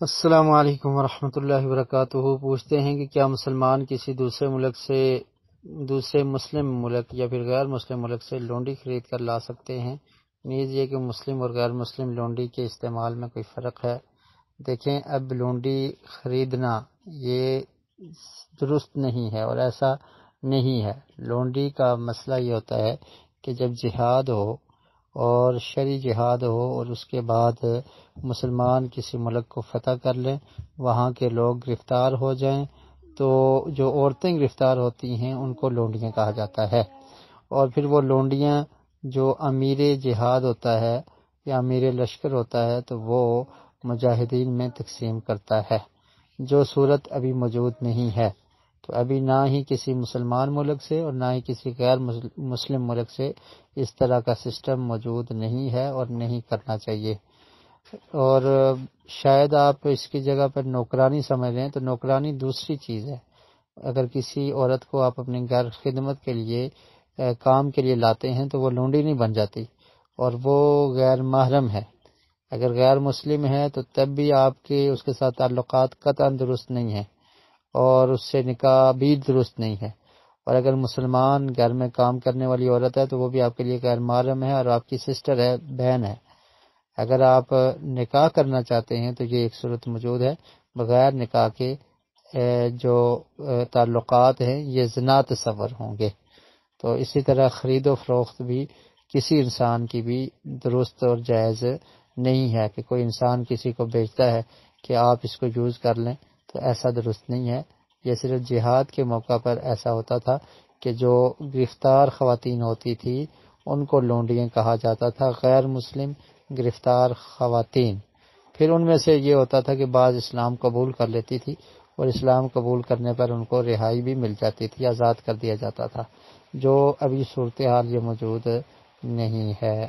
السلام علیکم ورحمۃ اللہ وبرکاتہ۔ پوچھتے ہیں کہ کیا مسلمان کسی دوسرے مسلم ملک یا پھر غیر مسلم ملک سے لونڈی خرید کر لا سکتے ہیں؟ نیز یہ کہ مسلم اور غیر مسلم لونڈی کے استعمال میں کوئی فرق ہے؟ دیکھیں، اب لونڈی خریدنا یہ درست نہیں ہے اور ایسا نہیں ہے۔ لونڈی کا مسئلہ یہ ہوتا ہے کہ جب جہاد ہو اور شرعی جہاد ہو اور اس کے بعد مسلمان کسی ملک کو فتح کر لیں، وہاں کے لوگ گرفتار ہو جائیں، تو جو عورتیں گرفتار ہوتی ہیں ان کو لونڈیاں کہا جاتا ہے، اور پھر وہ لونڈیاں جو امیر جہاد ہوتا ہے یا امیر لشکر ہوتا ہے تو وہ مجاہدین میں تقسیم کرتا ہے، جو صورت ابھی موجود نہیں ہے۔ تو ابھی نہ ہی کسی مسلمان ملک سے اور نہ ہی کسی غیر مسلم ملک سے اس طرح کا سسٹم موجود نہیں ہے اور نہیں کرنا چاہیے۔ اور شاید آپ اس کی جگہ پر نوکرانی سمجھ لیں، تو نوکرانی دوسری چیز ہے۔ اگر کسی عورت کو آپ اپنے گھر خدمت کے لیے کام کے لیے لاتے ہیں تو وہ لونڈی نہیں بن جاتی، اور وہ غیر محرم ہے۔ اگر غیر مسلم ہے تو تب بھی آپ کے اس کے ساتھ تعلقات قطعاً درست نہیں ہیں اور اس سے نکاح بھی درست نہیں ہے۔ اور اگر مسلمان گھر میں کام کرنے والی عورت ہے تو وہ بھی آپ کے لیے غیر محرم ہے اور آپ کی سسٹر ہے، بہن ہے۔ اگر آپ نکاح کرنا چاہتے ہیں تو یہ ایک صورت موجود ہے، بغیر نکاح کے جو تعلقات ہیں یہ زنا تصور ہوں گے۔ تو اسی طرح خرید و فروخت بھی کسی انسان کی بھی درست اور جائز نہیں ہے کہ کوئی انسان کسی کو بیچتا ہے کہ آپ اس کو یوز کر لیں، تو ایسا درست نہیں ہے۔ یہ صرف جہاد کے موقع پر ایسا ہوتا تھا کہ جو گرفتار خواتین ہوتی تھی ان کو لونڈیاں کہا جاتا تھا، غیر مسلم گرفتار خواتین۔ پھر ان میں سے یہ ہوتا تھا کہ بعض اسلام قبول کر لیتی تھی اور اسلام قبول کرنے پر ان کو رہائی بھی مل جاتی تھی، آزاد کر دیا جاتا تھا، جو ابھی صورتحال یہ موجود نہیں ہے۔